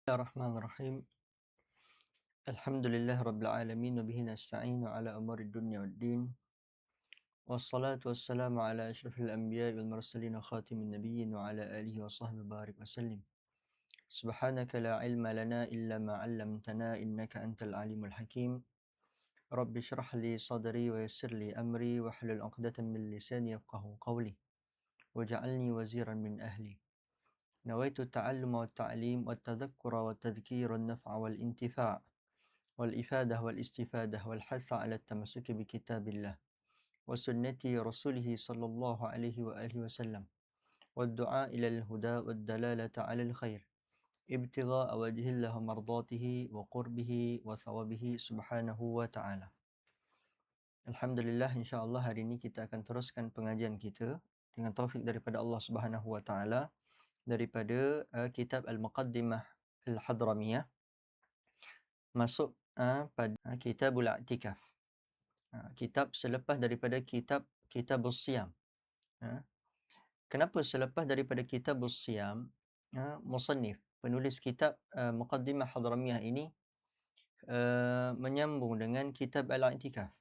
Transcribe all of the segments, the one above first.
Bismillahirrahmanirrahim. Alhamdulillah rabbil alamin wa bihi nasta'inu ala umuri dunya waddin. Wassalatu wassalamu ala asyrafil anbiya'i wal mursalin wa khatimin nabiyyin wa ala alihi wa sahbihi barik wa sallim. Subhanaka la ilma lana illa ma 'allamtana innaka antal alimul hakim. Rabbi shrah li sadri wa yassir li amri wa hlul 'uqdatam min lisani yafqahu qawli. Waj'alni waziran min ahli. نويت التعلم والتعليم والتذكر والتذكير والنفع والانتفاع والإفادة والاستفادة والحث على التمسك بكتاب الله وسنة رسوله صلى الله عليه وآله وسلم والدعاء إلى الهدى والدلالة على الخير ابتغاء وجه الله مرضاته وقربه وثوابه سبحانه وتعالى. Alhamdulillah, insya-Allah hari ini kita akan teruskan pengajian kita dengan taufik daripada Allah Subhanahu wa taala daripada kitab Al-Muqaddimah Al-Hadramiyah, masuk pada Kitabul I'tikaf. Kitab selepas daripada Kitabus Siyam. Kenapa selepas daripada Kitabus Siyam, musannif, penulis kitab Muqaddimah Hadramiyah ini menyambung dengan Kitab Al-I'tikaf?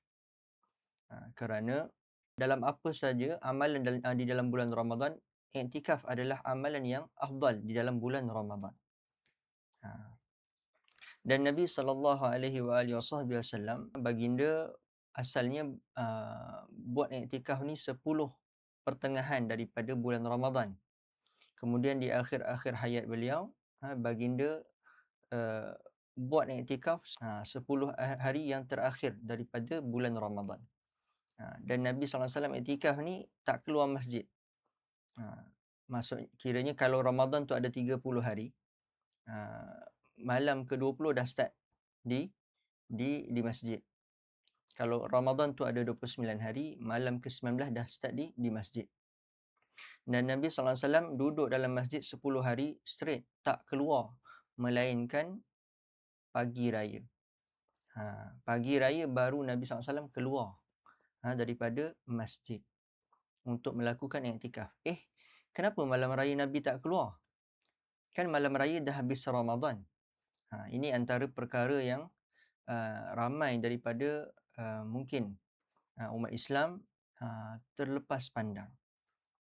Kerana dalam apa saja amalan di dalam bulan Ramadan, i'tikaf adalah amalan yang afdal di dalam bulan Ramadan. Dan Nabi SAW, baginda asalnya buat i'tikaf ni 10 pertengahan daripada bulan Ramadan. Kemudian di akhir-akhir hayat beliau, baginda buat i'tikaf 10 hari yang terakhir daripada bulan Ramadan. Dan Nabi SAW i'tikaf ni tak keluar masjid. Maksud kiranya kalau Ramadan tu ada 30 hari, malam ke-20 dah start di masjid. Kalau Ramadan tu ada 29 hari, malam ke-19 dah start di masjid. Dan Nabi SAW duduk dalam masjid 10 hari straight, tak keluar, melainkan pagi raya. Pagi raya baru Nabi SAW keluar daripada masjid untuk melakukan i'tikaf. Kenapa malam raya Nabi tak keluar? Kan malam raya dah habis Ramadan. Ini antara perkara yang ramai daripada mungkin umat Islam terlepas pandang,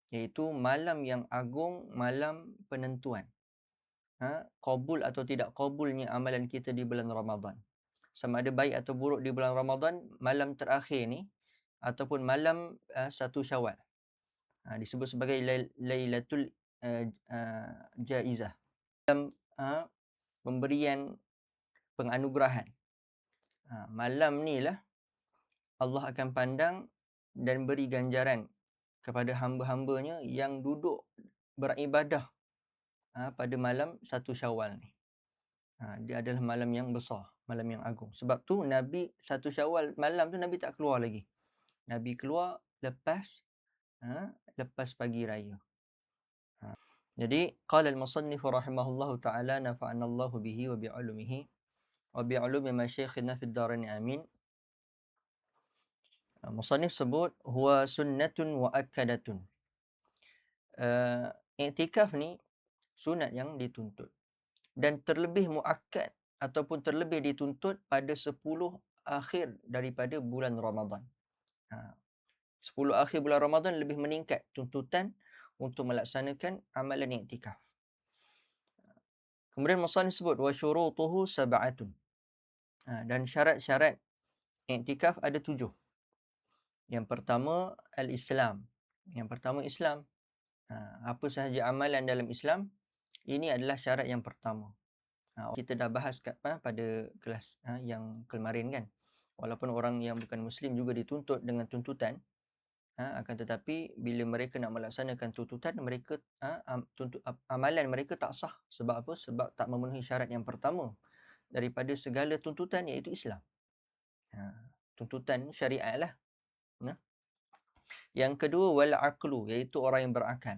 iaitu malam yang agung, malam penentuan qabul atau tidak qabulnya amalan kita di bulan Ramadan. Sama ada baik atau buruk di bulan Ramadan, malam terakhir ni ataupun malam 1 Syawal disebut sebagai Lailatul Jaizah, malam pemberian penganugerahan. Malam ni lah Allah akan pandang dan beri ganjaran kepada hamba-hambanya yang duduk beribadah pada malam 1 Syawal ni. Dia adalah malam yang besar, malam yang agung. Sebab tu Nabi 1 Syawal malam tu Nabi tak keluar lagi. Nabi keluar lepas pagi raya. Jadi qala al-musannif rahimahullahu taala nafa'ana Allah bihi wa bi'ulumihi wa bi'ulumi masyayikhina fid darain amin. Musannif sebut huwa sunnatun muakkadatun. I'tikaf ni sunat yang dituntut dan terlebih muakkad ataupun terlebih dituntut pada 10 akhir daripada bulan Ramadan. 10 akhir bulan Ramadan lebih meningkat tuntutan untuk melaksanakan amalan i'tikaf. Kemudian musannif sebut wa syurutuhu sab'atun. Dan syarat-syarat i'tikaf ada 7. Yang pertama al-Islam. Yang pertama Islam. Apa sahaja amalan dalam Islam, ini adalah syarat yang pertama. Kita dah bahas pada kelas yang kemarin kan. Walaupun orang yang bukan Muslim juga dituntut dengan tuntutan, akan tetapi bila mereka nak melaksanakan tuntutan, mereka amalan mereka tak sah. Sebab apa? Sebab tak memenuhi syarat yang pertama daripada segala tuntutan, iaitu Islam. Tuntutan syariat lah. Yang kedua wal aqlu, iaitu orang yang berakal.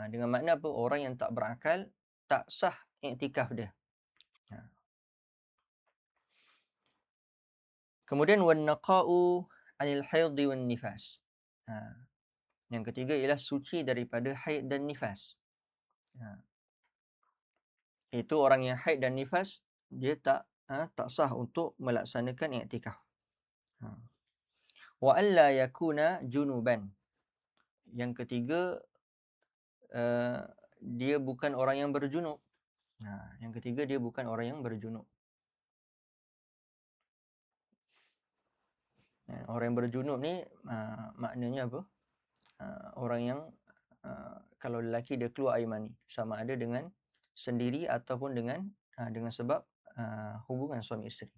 Dengan makna apa? Orang yang tak berakal tak sah i'tikaf dia. Kemudian wan naqa'u 'anil haidhi wan nifas. Yang ketiga ialah suci daripada haid dan nifas. Itu orang yang haid dan nifas, dia tak sah untuk melaksanakan i'tikaf. Ha. Wa alla yakuna junuban. Yang ketiga, dia bukan orang yang berjunub. Yang ketiga, dia bukan orang yang berjunub. Orang yang berjunub ni maknanya apa? Orang yang kalau lelaki dia keluar air mani, sama ada dengan sendiri ataupun dengan sebab hubungan suami isteri.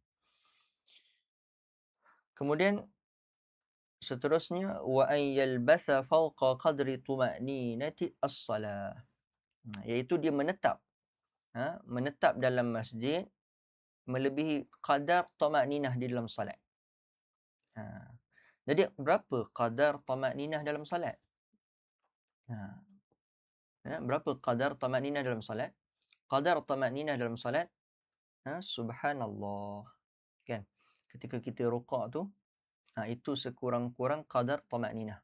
Kemudian seterusnya, wa an yalbasa fawqa qadri tuma'ninati as-salah. Iaitu dia menetap dalam masjid melebihi qadar tuma'ninah di dalam salat. Jadi berapa qadar tuma'ninah dalam salat? Berapa qadar tuma'ninah dalam salat? Qadar tuma'ninah dalam salat, subhanallah. Kan? Ketika kita rukuk tu, itu sekurang-kurang qadar tuma'ninah.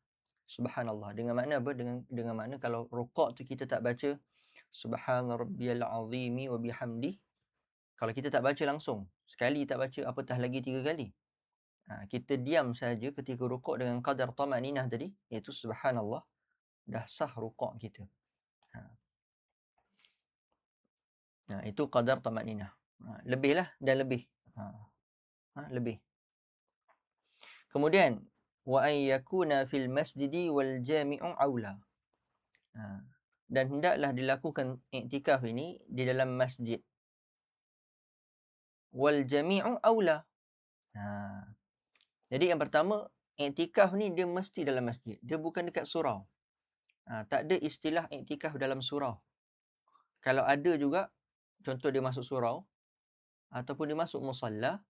Subhanallah. Dengan makna apa? Dengan makna kalau rukuk tu kita tak baca subhana rabbiyal azimi wa bihamdi. Kalau kita tak baca langsung, sekali tak baca, apatah lagi 3 kali. Kita diam saja ketika rukuk dengan qadar tuma'ninah tadi, iaitu subhanallah, dah sah rukuk kita. Itu qadar tuma'ninah. Lebihlah dan lebih. Lebih. Kemudian wa an yakuna fil masjidi wal jami'u aula. Dan hendaklah dilakukan iktikaf ini di dalam masjid. Wal jami'u aula. Jadi yang pertama, iktikaf ni dia mesti dalam masjid. Dia bukan dekat surau. Tak ada istilah iktikaf dalam surau. Kalau ada juga, contoh dia masuk surau ataupun dia masuk musalla,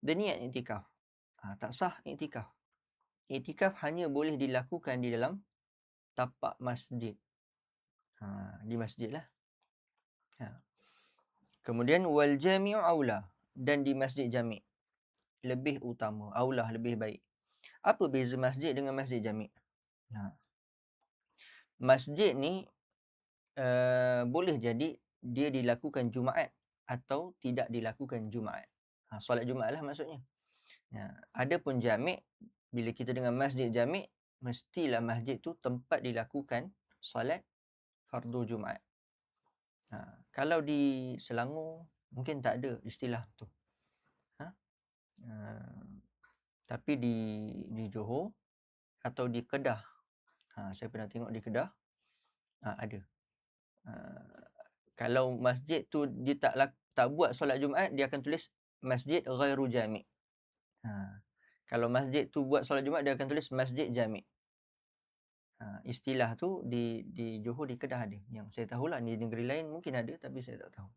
dia niat iktikaf. Tak sah iktikaf. Iktikaf hanya boleh dilakukan di dalam tapak masjid. Di masjid lah. Kemudian wal jami'u aula, dan di masjid jami' lebih utama, aula lebih baik. Apa beza masjid dengan masjid jami'? Masjid ni boleh jadi dia dilakukan Jumaat atau tidak dilakukan Jumaat. Solat Jumaat lah maksudnya. Adapun jami', bila kita dengan masjid jami', mestilah masjid tu tempat dilakukan solat fardu Jumaat. Kalau di Selangor mungkin tak ada istilah tu. Tapi di Johor atau di Kedah, saya pernah tengok di Kedah ada. Kalau masjid tu dia tak buat solat Jumaat, dia akan tulis masjid ghairu jami'. Kalau masjid tu buat solat Jumaat, dia akan tulis masjid jami'. Istilah tu di Johor, di Kedah ada. Yang saya tahulah, di negeri lain mungkin ada tapi saya tak tahu.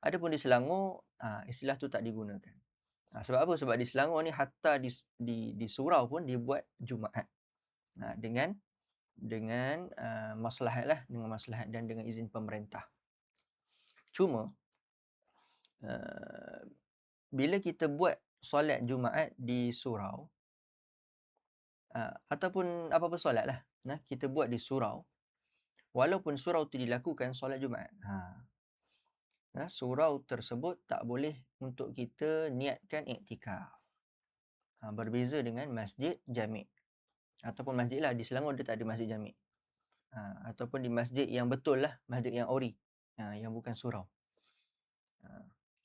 Adapun di Selangor, istilah tu tak digunakan. Sebab apa? Sebab di Selangor ni hatta di surau pun dia buat Jumaat. Dengan maslahat lah, dengan maslahat dan dengan izin pemerintah. Cuma bila kita buat solat Jumaat di surau, ataupun apa-apa solat lah, kita buat di surau, walaupun surau tu dilakukan solat Jumaat, surau tersebut tak boleh untuk kita niatkan iktikaf. Berbeza dengan masjid jami'. Ataupun masjid lah, di Selangor dia tak ada masjid jami'. Ataupun di masjid yang betul lah, masjid yang ori, yang bukan surau.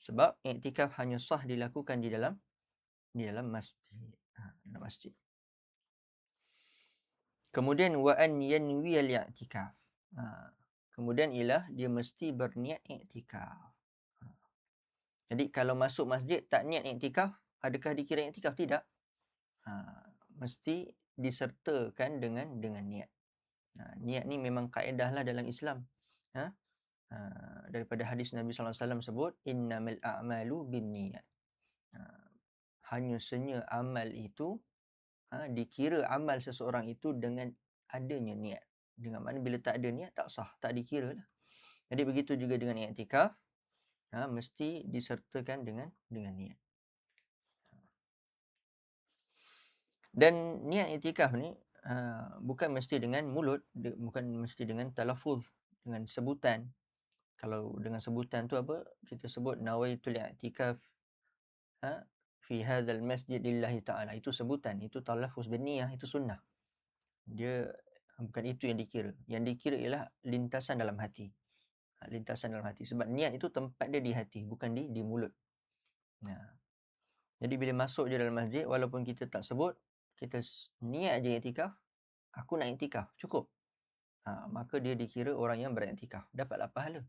Sebab iktikaf hanya sah dilakukan di dalam masjid. Dalam masjid. Kemudian wa an yanwi al-i'tikaf. Kemudian ialah dia mesti berniat iktikaf. Jadi kalau masuk masjid tak niat iktikaf, adakah dikira iktikaf? Tidak. Mesti disertakan dengan niat. Niat ni memang kaedah lah dalam Islam. Daripada hadis Nabi SAW sebut, innamal a'malu binniyat. Hanya senya amal itu dikira amal seseorang itu dengan adanya niat. Dengan mana bila tak ada niat, tak sah, tak dikira lah. Jadi begitu juga dengan i'tikaf, mesti disertakan dengan niat. Dan niat i'tikaf ni bukan mesti dengan mulut, bukan mesti dengan talafuz, dengan sebutan. Kalau dengan sebutan tu apa? Kita sebut nawaitul i'tikaf fi hadzal masjid lillahi ta'ala. Itu sebutan, itu talaffuz binniyah, itu sunnah. Dia bukan itu yang dikira. Yang dikira ialah lintasan dalam hati. Lintasan dalam hati. Sebab niat itu tempat dia di hati, bukan di mulut. Jadi bila masuk je dalam masjid, walaupun kita tak sebut, kita niat je iktikaf, aku nak iktikaf, cukup. Maka dia dikira orang yang beriktikaf, dapatlah pahala.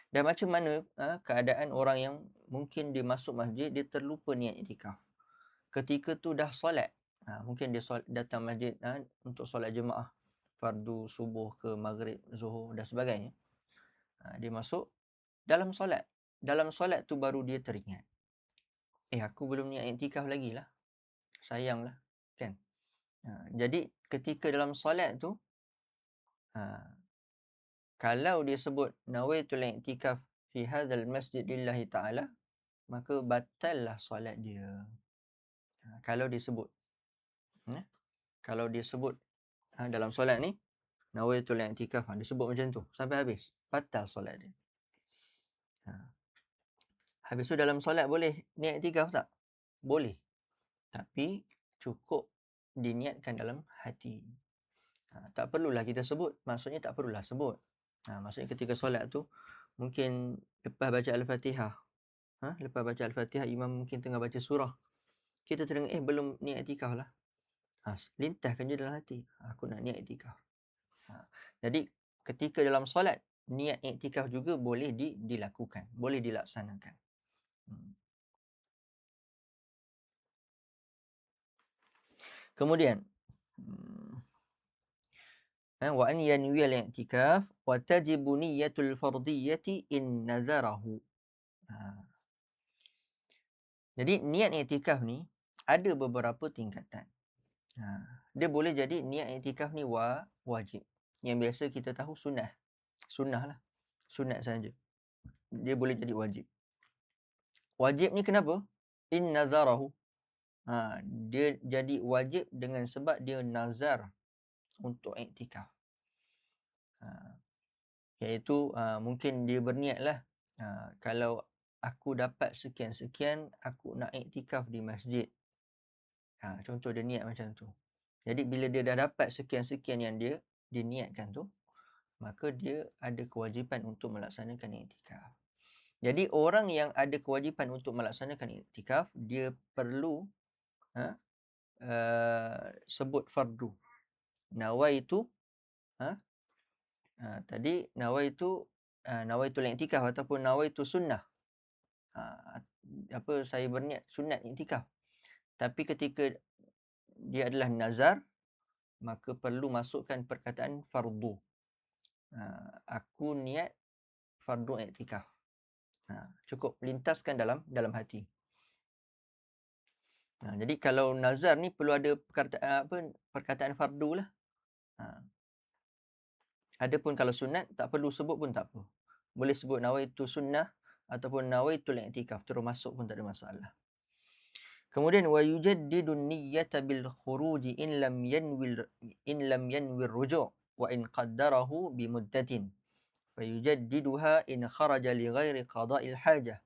Dan macam mana keadaan orang yang mungkin dia masuk masjid, dia terlupa niat iktikaf. Ketika tu dah solat, mungkin dia datang masjid untuk solat jemaah, fardu subuh ke maghrib, zuhur dan sebagainya. Dia masuk dalam solat. Dalam solat tu baru dia teringat. Aku belum niat iktikaf lagi lah. Sayanglah, kan? Jadi ketika dalam solat tu, kalau dia sebut nawaitul i'tikaf fi hadzal masjid lillahi ta'ala, maka batallah solat dia. Kalau dia sebut. Kalau dia sebut dalam solat ni, nawaitul i'tikaf, dia sebut macam tu sampai habis, batal solat dia. Habis tu dalam solat boleh niat i'tikaf tak? Boleh. Tapi cukup diniatkan dalam hati. Tak perlulah kita sebut. Maksudnya tak perlulah sebut. Maksudnya ketika solat tu, mungkin lepas baca Al-Fatihah. Lepas baca Al-Fatihah, imam mungkin tengah baca surah. Kita terdengar, belum niat i'tikaf lah. Lintaskan je dalam hati. Aku nak niat i'tikaf. Jadi, ketika dalam solat, niat i'tikaf juga boleh dilakukan. Boleh dilaksanakan. Kemudian, wa an yanwi al-i'tikaf wa tajibu niyyatul fardiyyati in nazarahu. Jadi niat i'tikaf ni ada beberapa tingkatan. Dia boleh jadi niat i'tikaf ni wajib. Yang biasa kita tahu sunnah. Sunnah lah. Sunat saja. Dia boleh jadi wajib. Wajib ni kenapa? In nazarahu. Dia jadi wajib dengan sebab dia nazar untuk i'tikaf. Iaitu mungkin dia berniat lah. Kalau aku dapat sekian-sekian, aku nak i'tikaf di masjid. Contoh dia niat macam tu. Jadi bila dia dah dapat sekian-sekian yang dia niatkan tu, maka dia ada kewajipan untuk melaksanakan i'tikaf. Jadi orang yang ada kewajipan untuk melaksanakan i'tikaf, dia perlu sebut fardu. Nawaitu tadi nawaitul i'tikaf ataupun nawaitu sunnah. Saya berniat sunat i'tikaf. Tapi ketika dia adalah nazar, maka perlu masukkan perkataan fardu. Aku niat fardu i'tikaf. Cukup lintaskan dalam hati. Jadi kalau nazar ni perlu ada perkataan fardu lah. Adapun kalau sunat tak perlu sebut pun tak apa. Boleh sebut nawaitu sunnah ataupun nawaitul i'tikaf, terus masuk pun tak ada masalah. Kemudian wa yujaddidu niyyata bil khuruj in lam yanwi ruju' wa in qaddarahu bi muddatin. Fayujaddiduha in kharaja li ghairi qada'il hajah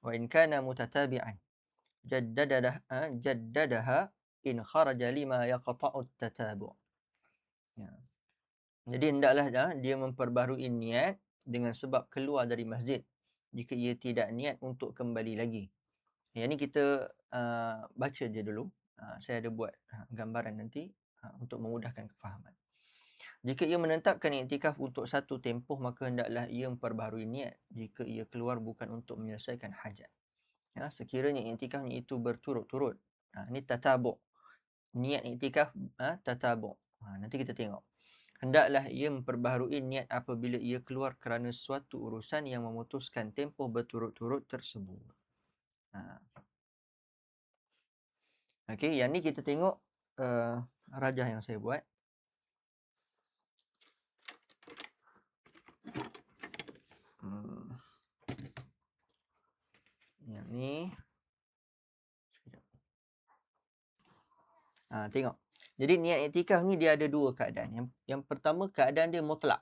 wa in kana mutatabi'an. Jaddadaha in kharaja lima yaqta'u at-tatabu'. Jadi hendaklah dia memperbaharui niat dengan sebab keluar dari masjid jika ia tidak niat untuk kembali lagi. Yang ni kita baca je dulu. Saya ada buat gambaran nanti untuk memudahkan kefahaman. Jika ia menetapkan i'tikaf untuk satu tempoh, maka hendaklah ia memperbaharui niat jika ia keluar bukan untuk menyelesaikan hajat. Sekiranya i'tikafnya itu berturut-turut. Ini tatabu'. Niat i'tikaf tatabu'. Nanti kita tengok. Hendaklah ia memperbaharui niat apabila ia keluar kerana suatu urusan yang memutuskan tempoh berturut-turut tersebut. Okey, yang ni kita tengok rajah yang saya buat. Yang ni. Tengok. Jadi niat i'tikaf ni dia ada dua keadaan. Yang pertama, keadaan dia mutlak.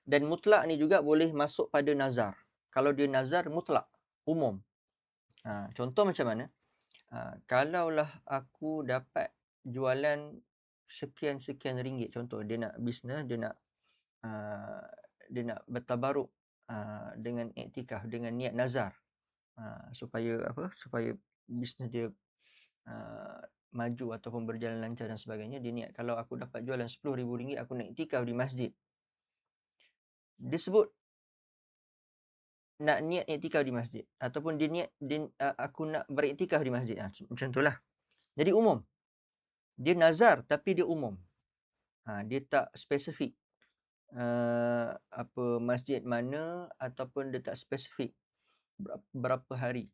Dan mutlak ni juga boleh masuk pada nazar. Kalau dia nazar mutlak, umum. Contoh macam mana? Kalaulah aku dapat jualan sekian-sekian ringgit, contoh dia nak bisnes, dia nak bertabaruk dengan iktikaf, dengan niat nazar, supaya bisnes dia maju ataupun berjalan lancar dan sebagainya. Dia niat, kalau aku dapat jualan RM10,000, aku nak iktikaf di masjid. Dia sebut nak niat iktikaf di masjid, ataupun dia niat aku nak beriktikaf di masjid. Macam itulah. Jadi umum. Dia nazar tapi dia umum. Dia tak spesifik masjid mana, ataupun dia tak spesifik berapa hari.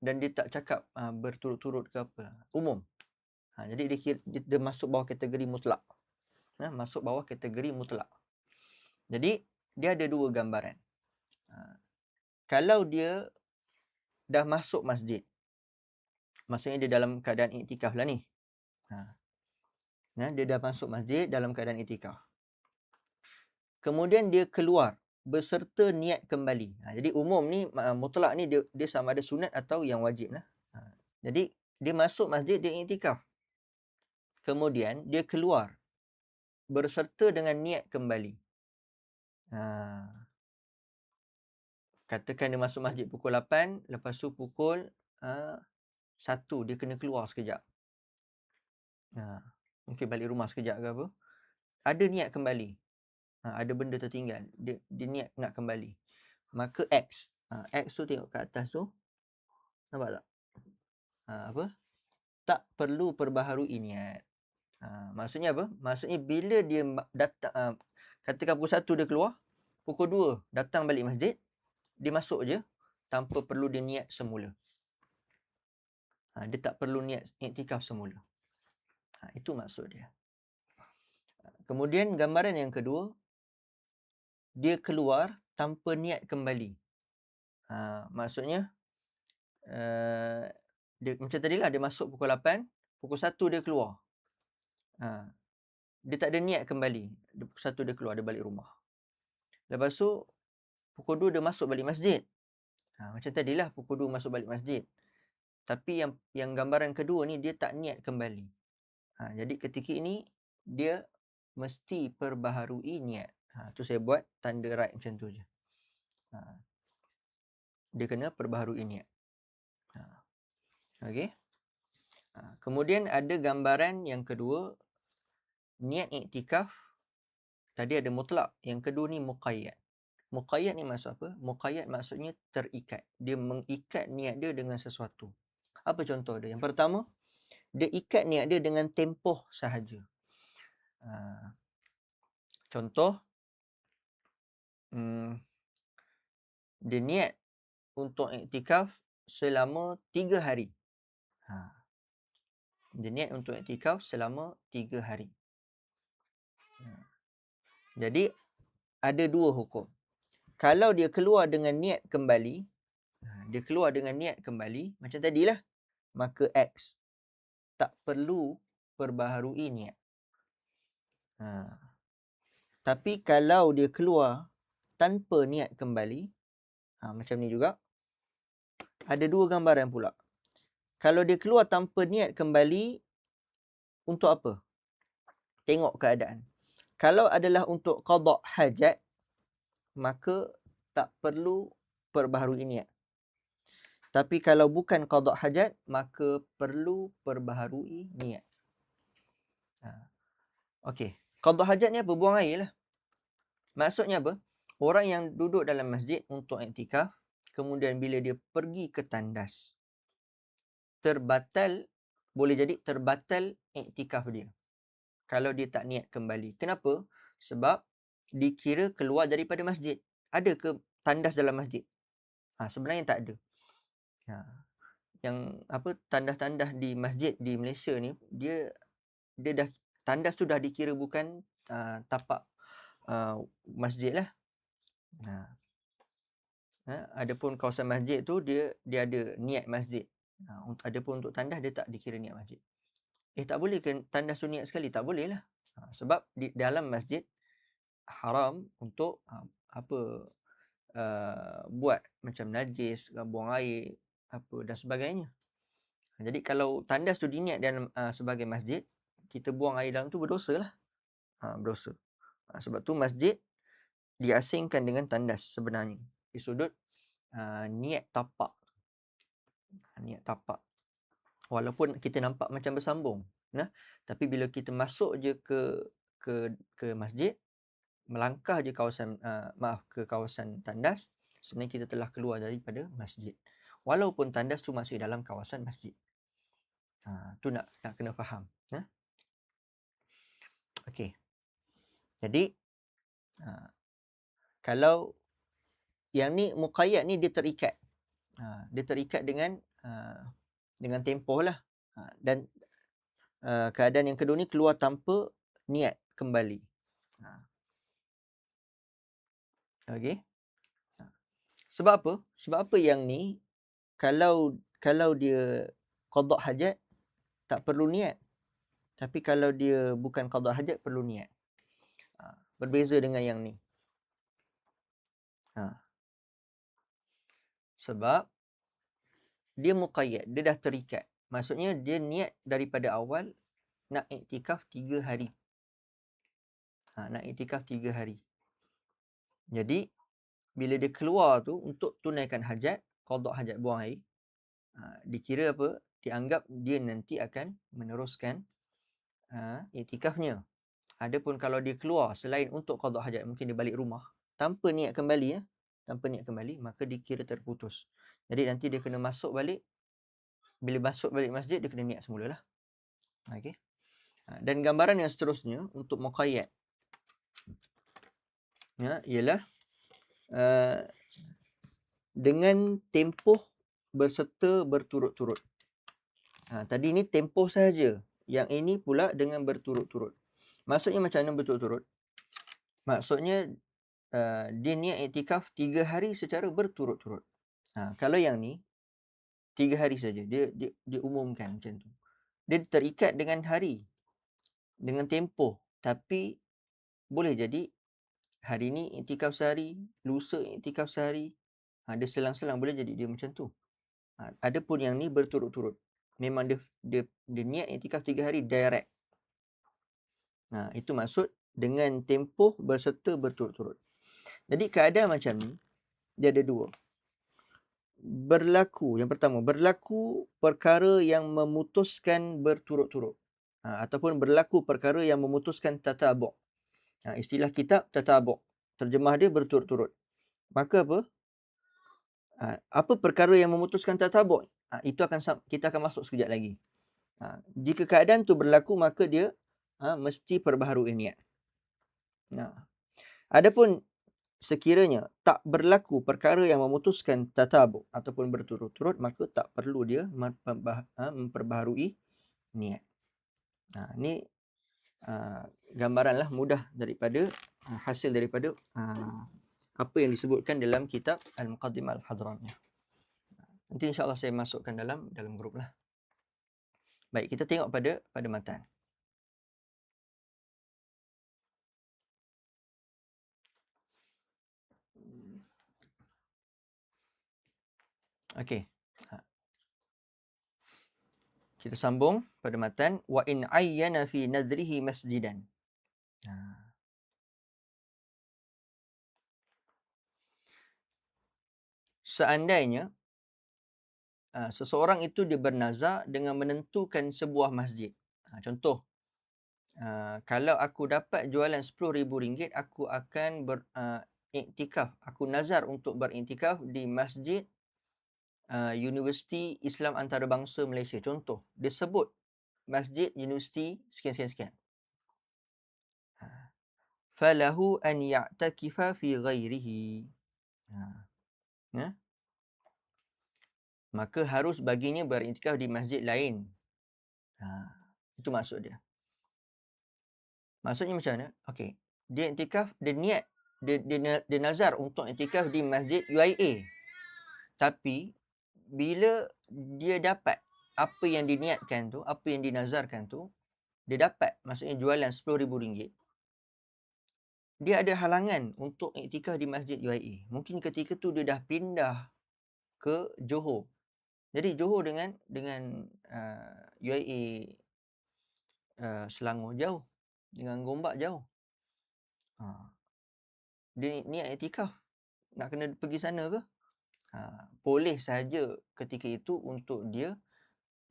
Dan dia tak cakap berturut-turut ke apa. Umum. Jadi dia masuk bawah kategori mutlak. Masuk bawah kategori mutlak. Jadi dia ada dua gambaran. Kalau dia dah masuk masjid, maksudnya dia dalam keadaan iktikaf lah ni. Dia dah masuk masjid dalam keadaan iktikaf. Kemudian dia keluar beserta niat kembali. Jadi umum ni, mutlak ni dia sama ada sunat atau yang wajib lah. Jadi dia masuk masjid, dia iktikaf. Kemudian dia keluar berserta dengan niat kembali. Katakan dia masuk masjid pukul 8, lepas tu pukul 1 dia kena keluar sekejap. Mungkin balik rumah sekejap ke apa. Ada niat kembali. Ada benda tertinggal. Dia niat nak kembali. Maka X. X tu tengok kat atas tu. Nampak tak? Tak perlu perbaharui niat. Maksudnya apa? Maksudnya bila dia datang, katakan pukul 1 dia keluar, pukul 2 datang balik masjid, dia masuk je tanpa perlu dia niat semula. Dia tak perlu niat iktikaf semula. Itu maksud dia. Kemudian gambaran yang kedua, dia keluar tanpa niat kembali. Maksudnya dia macam tadilah, dia masuk pukul 8, pukul 1 dia keluar. Dia tak ada niat kembali. Pukul 1 dia keluar, dia balik rumah. Lepas tu pukul 2 dia masuk balik masjid. Macam tadilah, pukul 2 masuk balik masjid. Tapi yang gambaran kedua ni dia tak niat kembali. Jadi ketika ini dia mesti perbaharui niat. Tu saya buat tanda right macam tu je. Dia kena perbaharui niat. Okey. Kemudian ada gambaran yang kedua, niat iktikaf. Tadi ada mutlak, yang kedua ni muqayyad. Muqayyad ni maksud apa? Muqayyad maksudnya terikat. Dia mengikat niat dia dengan sesuatu. Apa contoh dia? Yang pertama, dia ikat niat dia dengan tempoh sahaja. Contoh, dia niat untuk iktikaf selama 3 hari. Dia niat untuk iktikaf selama 3 hari. Jadi ada dua hukum. Kalau dia keluar dengan niat kembali, macam tadilah, maka X. Tak perlu perbaharui niat. Tapi kalau dia keluar tanpa niat kembali, macam ni juga, ada dua gambaran pula. Kalau dia keluar tanpa niat kembali, untuk apa? Tengok keadaan. Kalau adalah untuk qada' hajat, maka tak perlu perbaharui niat. Tapi kalau bukan qada' hajat, maka perlu perbaharui niat. Okey. Qada' hajat ni apa? Buang air lah. Maksudnya apa? Orang yang duduk dalam masjid untuk iktikaf, kemudian bila dia pergi ke tandas, boleh jadi terbatal iktikaf dia kalau dia tak niat kembali. Kenapa? Sebab dikira keluar daripada masjid. Ada ke tandas dalam masjid? Sebenarnya tak ada. Yang tandas-tandas di masjid di Malaysia ni, dia dah, tandas tu dah dikira bukan tapak masjid lah. Adapun kawasan masjid tu dia ada niat masjid. Adapun untuk tandas dia tak dikira niat masjid. Tak boleh ke tandas tu niat sekali? Tak boleh lah. Sebab di dalam masjid haram untuk buat macam najis, buang air dan sebagainya. Jadi kalau tandas tu diniat dalam sebagai masjid, kita buang air dalam tu berdosalah. Berdosa. Sebab tu masjid diasingkan dengan tandas sebenarnya di sudut niat tapak. Niat tapak. Walaupun kita nampak macam bersambung, tapi bila kita masuk je ke masjid, melangkah je ke kawasan tandas, sebenarnya kita telah keluar daripada masjid. Walaupun tandas tu masih dalam kawasan masjid. Tu nak kena faham. Okey. Jadi kalau yang ni muqayyad ni dia terikat. Dia terikat dengan tempoh lah. Dan keadaan yang kedua ni keluar tanpa niat kembali. Okey. Sebab apa? Sebab apa yang ni kalau dia qada hajat tak perlu niat. Tapi kalau dia bukan qada hajat perlu niat. Berbeza dengan yang ni. Sebab dia muqayyad, dia dah terikat. Maksudnya dia niat daripada awal nak iktikaf 3 hari. Nak iktikaf 3 hari. Jadi bila dia keluar tu untuk tunaikan hajat, qada hajat buang air, dikira apa? Dianggap dia nanti akan meneruskan iktikafnya. Adapun kalau dia keluar selain untuk qada hajat, mungkin dia balik rumah tanpa niat kembali, maka dikira terputus. Jadi nanti dia kena masuk balik. Bila masuk balik masjid, dia kena niat semula lah. Okey. Dan gambaran yang seterusnya untuk muqayyad ialah dengan tempoh berserta berturut-turut. Tadi ni tempoh sahaja. Yang ini pula dengan berturut-turut. Maksudnya macam mana berturut-turut? Maksudnya dia niat iktikaf 3 hari secara berturut-turut. Kalau yang ni 3 hari saja, dia umumkan macam tu. Dia terikat dengan hari, dengan tempoh. Tapi boleh jadi hari ni iktikaf sehari, lusa iktikaf sehari. Dia selang-selang, boleh jadi dia macam tu. Adapun yang ni berturut-turut. Memang dia niat iktikaf 3 hari direct. Itu maksud dengan tempoh berserta berturut-turut. Jadi keadaan macam ni dia ada dua. Yang pertama, berlaku perkara yang memutuskan berturut-turut. Ataupun berlaku perkara yang memutuskan tatabu'. Istilah kitab tatabu'. Terjemah dia berturut-turut. Maka apa? Apa perkara yang memutuskan tatabu'? Itu kita akan masuk sekejap lagi. Jika keadaan tu berlaku, maka dia mesti perbaharui niat. Adapun sekiranya tak berlaku perkara yang memutuskan tatabu' ataupun berturut-turut, maka tak perlu dia memperbaharui niat. Ni gambaranlah mudah daripada hasil daripada apa yang disebutkan dalam kitab Al-Muqaddimah Al-Hadramiyah. Nanti insya-Allah saya masukkan dalam grup lah. Baik, kita tengok pada matan. Okey. Kita sambung pada matan, wa in ayyana fi nadrihi masjidan. Seandainya seseorang itu dia bernazar dengan menentukan sebuah masjid. Contoh, kalau aku dapat jualan RM10,000, aku akan beriktikaf. Aku nazar untuk beriktikaf di Masjid Universiti Islam Antarabangsa Malaysia. Contoh, dia sebut Masjid Universiti sekian-sekian-sekian. Falahu an ya'takifa fi ghairihi. Maka harus baginya beriktikaf di masjid lain. Itu maksud dia. Maksudnya macam mana? Okey. Dia iktikaf, dia niat, dia nazar untuk iktikaf di masjid UIA. Tapi bila dia dapat apa yang diniatkan tu, apa yang dinazarkan tu, dia dapat, maksudnya jualan RM10,000. dia ada halangan untuk iktikaf di Masjid UIA. Mungkin ketika tu dia dah pindah ke Johor. Jadi Johor dengan UIA Selangor jauh. Dengan Gombak jauh. Dia niat iktikaf. Nak kena pergi sana ke? Boleh saja ketika itu untuk dia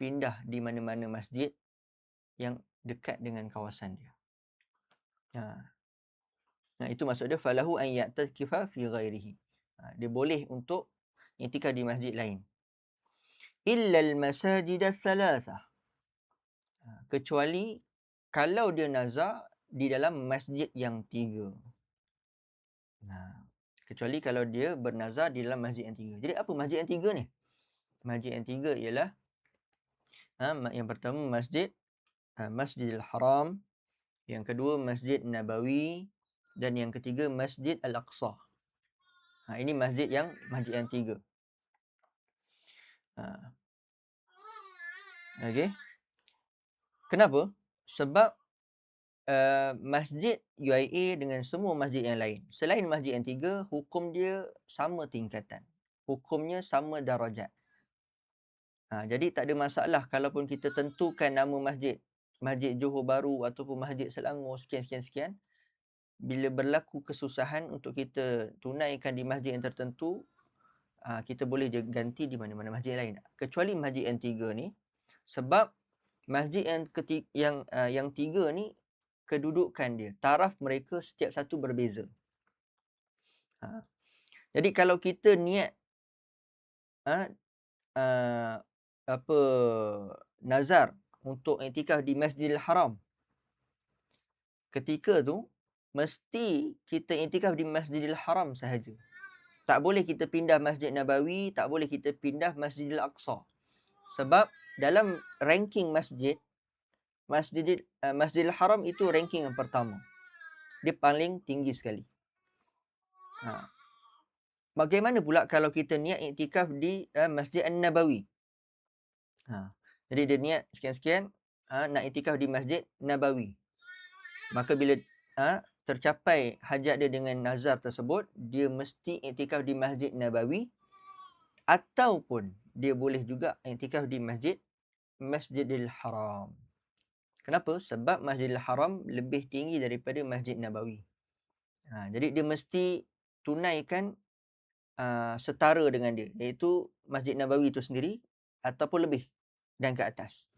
pindah di mana-mana masjid yang dekat dengan kawasan dia. Nah, itu maksud dia falahu an ya'takifa fi ghairihi. Dia boleh untuk iktikaf di masjid lain. Illa al-masajid ats-tsalatsah. Kecuali kalau dia nazar di dalam masjid yang 3. Kecuali kalau dia bernazar di dalam masjid yang 3. Jadi apa masjid yang 3 ni? Masjid yang 3 ialah yang pertama Masjidil Haram, yang kedua Masjid Nabawi, dan yang ketiga Masjid Al-Aqsa. Ini masjid yang 3. Okey. Kenapa? Sebab masjid UIA dengan semua masjid yang lain, selain masjid yang 3, hukum dia sama tingkatan. Hukumnya sama darajat. Jadi tak ada masalah kalaupun kita tentukan nama masjid, Masjid Johor Bahru ataupun Masjid Selangor sekian. Bila berlaku kesusahan untuk kita tunaikan di masjid yang tertentu, kita boleh je ganti di mana-mana masjid lain. Kecuali masjid yang 3 ni, sebab masjid yang 3 ni kedudukan dia, taraf mereka setiap satu berbeza. Jadi kalau kita niat nazar untuk iktikaf di Masjidil Haram, ketika tu mesti kita iktikaf di Masjidil Haram sahaja. Tak boleh kita pindah Masjid Nabawi, tak boleh kita pindah Masjidil Aqsa. Sebab dalam ranking Masjidil Haram itu ranking yang pertama. Dia paling tinggi sekali. Bagaimana pula kalau kita niat iktikaf di Masjid An-Nabawi? Jadi dia niat sekian-sekian nak iktikaf di Masjid Nabawi. Maka bila tercapai hajat dia dengan nazar tersebut, dia mesti iktikaf di Masjid Nabawi, ataupun dia boleh juga iktikaf di Masjidil Haram. Kenapa? Sebab Masjidil Haram lebih tinggi daripada Masjid Nabawi. Jadi dia mesti tunaikan setara dengan dia, iaitu Masjid Nabawi itu sendiri ataupun lebih dan ke atas.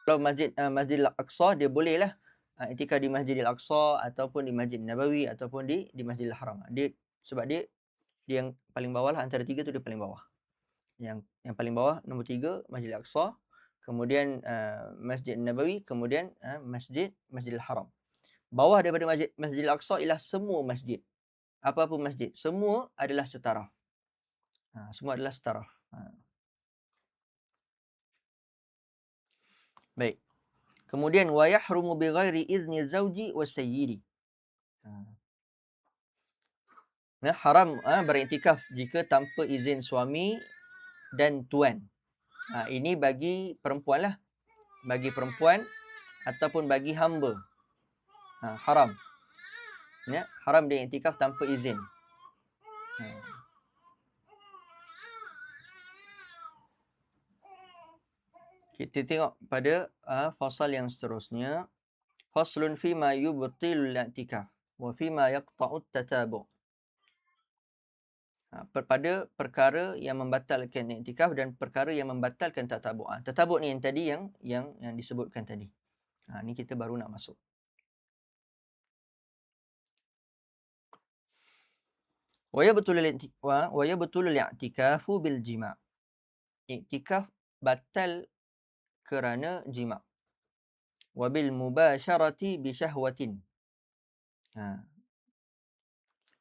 Kalau Masjidil Aqsa, dia bolehlah iktikaf di Masjidil Aqsa ataupun di Masjid Nabawi ataupun di Masjidil Haram. Sebab dia yang paling bawah lah, antara 3 tu dia paling bawah. Yang paling bawah nombor 3 Masjidil Aqsa, kemudian Masjid Nabawi, kemudian Masjidil Haram. Bawah daripada Masjidil Aqsa ialah semua masjid. Apa-apa masjid, semua adalah setara. Semua adalah setara. Baik. Kemudian wa yahrumu bighairi izni zauji wa sayyidi. Haram beriktikaf jika tanpa izin suami dan tuan. Ini bagi perempuan lah. Bagi perempuan ataupun bagi hamba. Haram. Haram dia iktikaf tanpa izin. Kita tengok pada fasal yang seterusnya. Faslun fi ma yubtilul i'tikaf wa fi ma yaqta'ut tatabu'. Pada perkara yang membatalkan iktikaf dan perkara yang membatalkan tatabu'. Tatabu' ni yang tadi yang disebutkan tadi. Ni kita baru nak masuk. Wa yabtulul i'tikafu bil jima'. Iktikaf batal kerana jima'. Wa bil mubasharati bi syahwatin.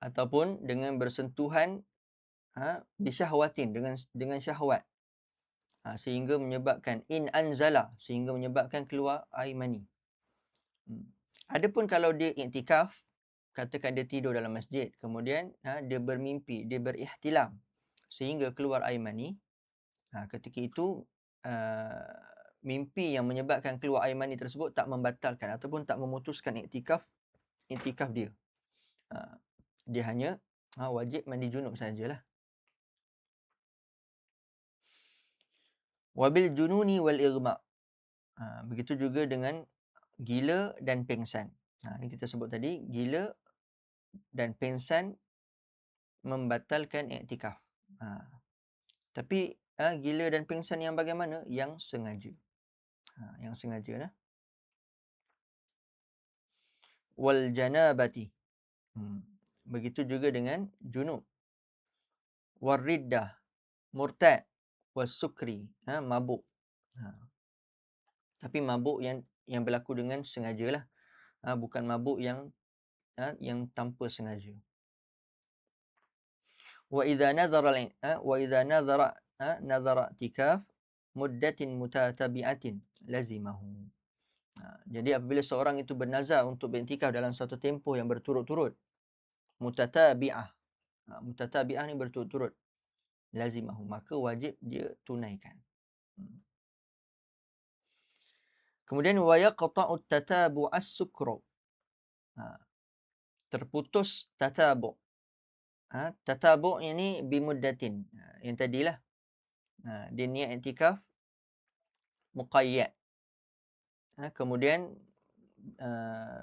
Ataupun dengan bersentuhan bi syahwatin, dengan syahwat. Sehingga menyebabkan sehingga menyebabkan keluar air mani. Adapun kalau dia iktikaf, katakan dia tidur dalam masjid, kemudian dia bermimpi, dia berihtilam sehingga keluar air mani, ketika itu mimpi yang menyebabkan keluar air mani tersebut tak membatalkan ataupun tak memutuskan iktikaf iktikaf dia. Dia hanya wajib mandi junub sajalah. Wabil jununi wal ighma. Begitu juga dengan gila dan pengsan. Ini kita sebut tadi, gila dan pengsan membatalkan iktikaf. Tapi gila dan pengsan yang bagaimana? Yang sengaja. Yang sengaja lah. Wal janabati. Begitu juga dengan junub. War riddah, murtad, was sukri, mabuk. Tapi mabuk yang berlaku dengan sengajalah. Bukan mabuk yang tanpa sengaja. Wa idza nadhara i'tikaf muddatin mutatabi'atin lazimahu. Jadi apabila seorang itu bernazar untuk beriktikaf dalam satu tempoh yang berturut-turut, mutatabi'ah. Mutatabi'ah ni berturut-turut. Lazimahu, maka wajib dia tunaikan. Kemudian wa yaqta'u tatabu'as sukru. Terputus tatabu'. Tatabu' ini bimuddatin. Yang tadilah. Dia niat iktikaf muqayyad. Kemudian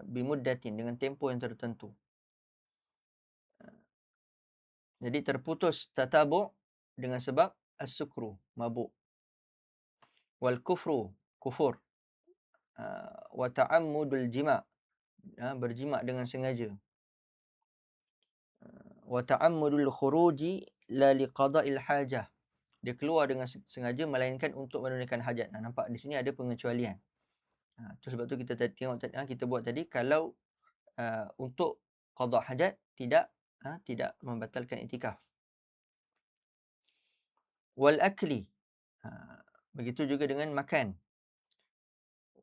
bimuddatin, dengan tempoh yang tertentu. Jadi terputus tatabu' dengan sebab as-sukru, mabuk. Wal kufru, kufur. Wa ta'ammudul jima', berjima' dengan sengaja. Wa ta'ammudul khuruji la liqada'il hajah. Dia keluar dengan sengaja melainkan untuk menunaikan hajat. Nampak di sini ada pengecualian. Sebab tu kita tengok, kita buat tadi, kalau untuk qada' hajat tidak membatalkan iktikaf. Wal akli, begitu juga dengan makan.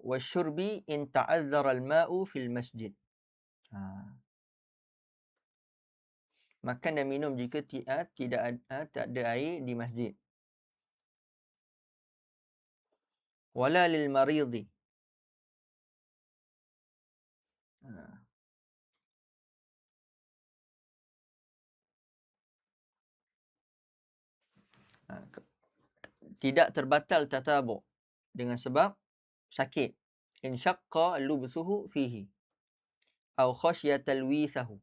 Wasyurbi in ta'azzara al-ma'u fil masjid. Makan dan minum jika tak ada air di masjid. Wala lil maridi. Tidak terbatal tatabu' dengan sebab sakit. In syaqqa lubsuhu fihi aw khasya talwisahu.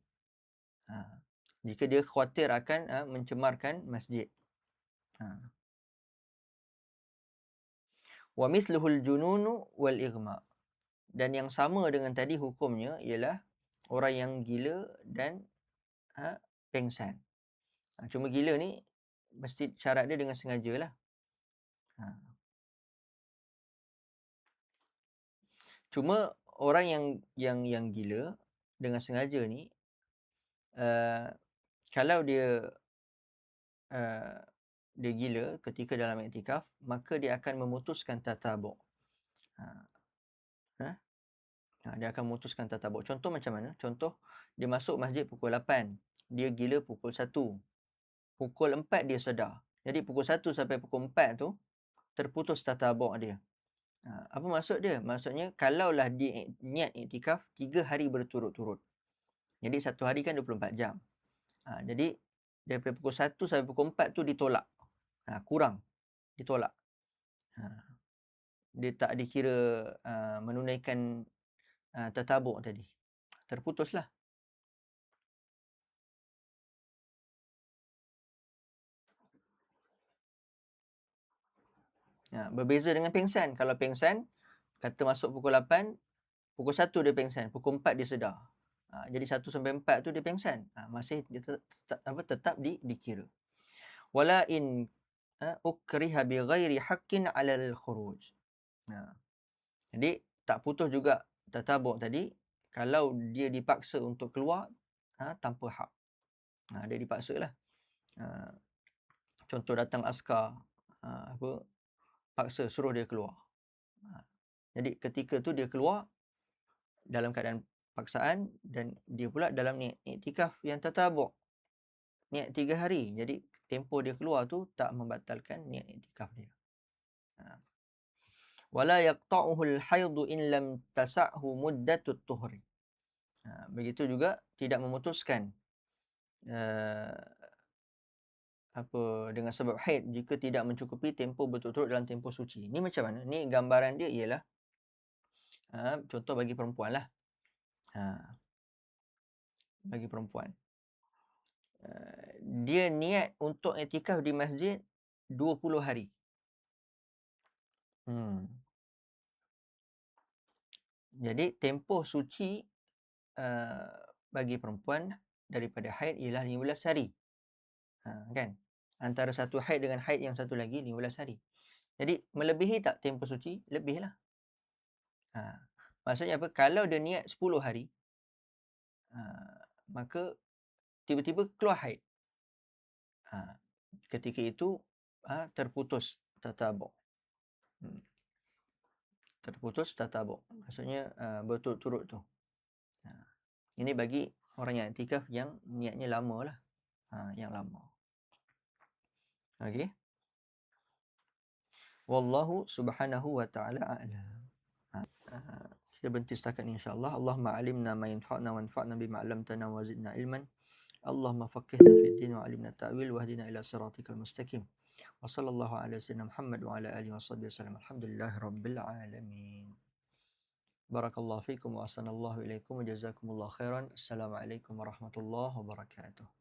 Jika dia khawatir akan mencemarkan masjid. Wa mithluhul jununu wal ighma. Dan yang sama dengan tadi hukumnya ialah orang yang gila dan pengsan. Cuma gila ni mesti syarat dia dengan sengajalah. Cuma orang yang gila dengan sengaja ni, kalau dia gila ketika dalam iktikaf, maka dia akan memutuskan tatabu'. Dia akan memutuskan tatabu'. Contoh macam mana? Contoh, dia masuk masjid pukul 8. Dia gila pukul 1. Pukul 4 dia sedar. Jadi pukul 1 sampai pukul 4 tu terputus tatabu' dia. Apa maksud dia? Maksudnya kalaulah dia niat iktikaf 3 hari berturut-turut. Jadi satu hari kan 24 jam. Jadi daripada pukul 1 sampai pukul 4 tu ditolak. Kurang. Ditolak. Dia tak dikira menunaikan tatabu' tadi. Terputuslah. Berbeza dengan pengsan. Kalau pengsan, kata masuk pukul 8, pukul 1 dia pengsan, pukul 4 dia sedar. Jadi 1 sampai 4 tu dia pengsan. Masih dia tetap dikira. Wala in ukriha bi ghairi haqqin 'ala al-khuruj. Jadi tak putus juga tatabu' tadi kalau dia dipaksa untuk keluar tanpa hak. Dia dipaksalah. Contoh datang askar, paksa suruh dia keluar. Jadi ketika tu dia keluar dalam keadaan paksaan dan dia pula dalam niat iktikaf yang tatabu'. Niat 3 hari. Jadi tempoh dia keluar tu tak membatalkan niat iktikaf dia. Wala yaqta'uhu al-haid in lam tasa'hu muddatut tuhri. Begitu juga tidak memutuskan dengan sebab haid jika tidak mencukupi tempoh berturut-turut dalam tempoh suci. Ni macam mana? Ni gambaran dia ialah contoh bagi perempuan lah. Bagi perempuan. Dia niat untuk iktikaf di masjid 20 hari. Jadi tempoh suci bagi perempuan daripada haid ialah 15 hari. Kan? Antara satu haid dengan haid yang satu lagi 15 hari. Jadi melebihi tak tempoh suci? Lebihlah. Maksudnya apa? Kalau dia niat 10 hari, maka tiba-tiba keluar haid. Ketika itu terputus tatabuk. Terputus tatabuk. Maksudnya berturut-turut tu. Ini bagi orang yang iktikaf yang niatnya lama lah. Yang lama. Okey. Wallahu subhanahu wa ta'ala a'lam. Kita berhenti setakat ni insya-Allah. Allahumma alimna ma yanfa'una wanfa'na bima 'allamtana wa zidna ilman. Allahumma faqihna fid din wa 'allimna ta'wil wahdina ila siratikal mustaqim. Wa sallallahu ala sayyidina Muhammad wa ala alihi washabbihi wasallam. Alhamdulillahirabbil alamin. Barakallahu fikum wa ahsanallahu ilaikum wa jazakumullahu khairan. Assalamualaikum warahmatullahi wabarakatuh.